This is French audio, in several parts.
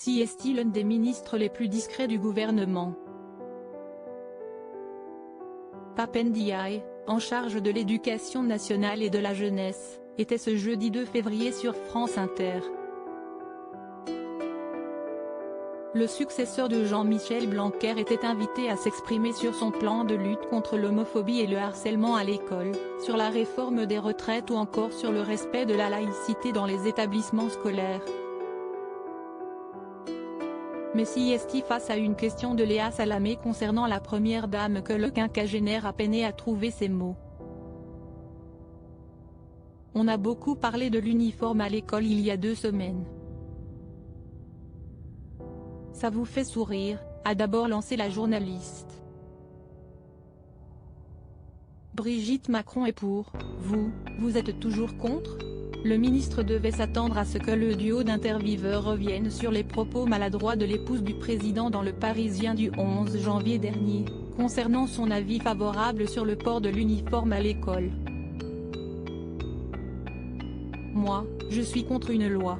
Si est-il l'un des ministres les plus discrets du gouvernement. Pape Ndiaye, en charge de l'éducation nationale et de la jeunesse, était ce jeudi 2 février sur France Inter. Le successeur de Jean-Michel Blanquer était invité à s'exprimer sur son plan de lutte contre l'homophobie et le harcèlement à l'école, sur la réforme des retraites ou encore sur le respect de la laïcité dans les établissements scolaires. Mais si est-il face à une question de Léa Salamé concernant la première dame que le quinquagénaire a peiné à trouver ses mots. On a beaucoup parlé de l'uniforme à l'école il y a 2 semaines. Ça vous fait sourire, a d'abord lancé la journaliste. Brigitte Macron est pour, vous êtes toujours contre ? Le ministre devait s'attendre à ce que le duo d'intervieweurs revienne sur les propos maladroits de l'épouse du président dans Le Parisien du 11 janvier dernier, concernant son avis favorable sur le port de l'uniforme à l'école. Moi, je suis contre une loi.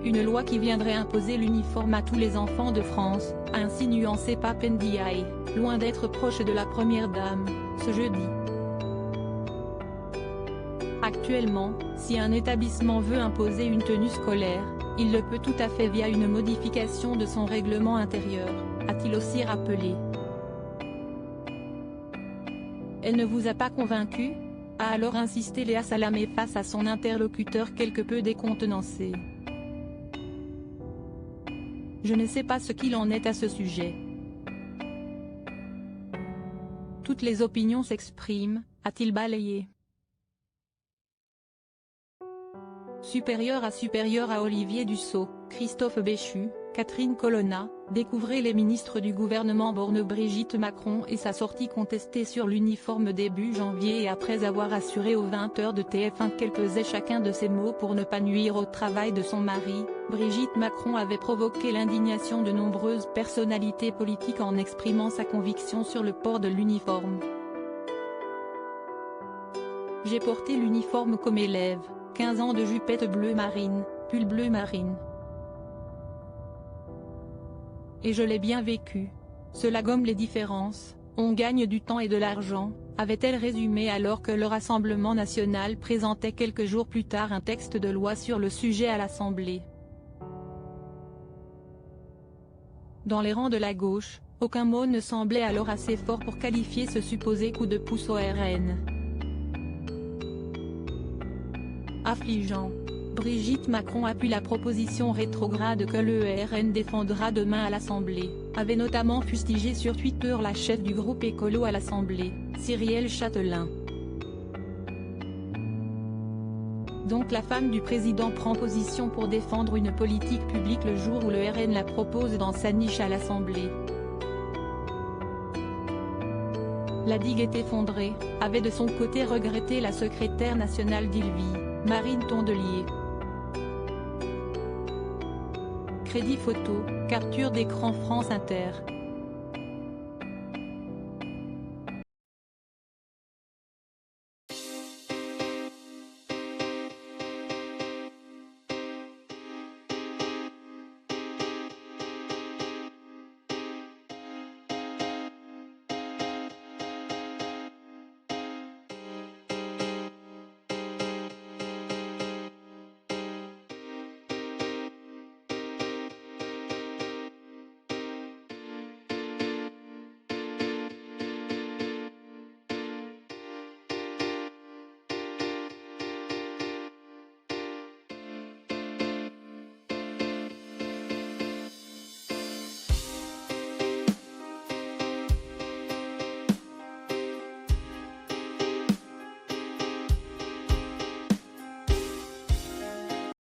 Une loi qui viendrait imposer l'uniforme à tous les enfants de France, a ainsi nuancé Pape Ndiaye, loin d'être proche de la première dame, ce jeudi. Actuellement, si un établissement veut imposer une tenue scolaire, il le peut tout à fait via une modification de son règlement intérieur, a-t-il aussi rappelé. Elle ne vous a pas convaincu ? A alors insisté Léa Salamé face à son interlocuteur quelque peu décontenancé. Je ne sais pas ce qu'il en est à ce sujet. Toutes les opinions s'expriment, a-t-il balayé. Supérieur à Olivier Dussopt, Christophe Béchu, Catherine Colonna, découvrez les ministres du gouvernement Borne Brigitte Macron et sa sortie contestée sur l'uniforme début janvier et après avoir assuré aux 20h de TF1 qu'elle pesait chacun de ses mots pour ne pas nuire au travail de son mari, Brigitte Macron avait provoqué l'indignation de nombreuses personnalités politiques en exprimant sa conviction sur le port de l'uniforme. J'ai porté l'uniforme comme élève, 15 ans de jupette bleu marine, pull bleu marine. Et je l'ai bien vécu. Cela gomme les différences, on gagne du temps et de l'argent, avait-elle résumé alors que le Rassemblement national présentait quelques jours plus tard un texte de loi sur le sujet à l'Assemblée. Dans les rangs de la gauche, aucun mot ne semblait alors assez fort pour qualifier ce supposé coup de pouce au RN. Affligeant. Brigitte Macron appuie la proposition rétrograde que le RN défendra demain à l'Assemblée, avait notamment fustigé sur Twitter la chef du groupe écolo à l'Assemblée, Cyrielle Châtelain. Donc la femme du président prend position pour défendre une politique publique le jour où le RN la propose dans sa niche à l'Assemblée. La digue est effondrée, avait de son côté regretté la secrétaire nationale d'Ilvi, Marine Tondelier. Crédit photo, capture d'écran France Inter.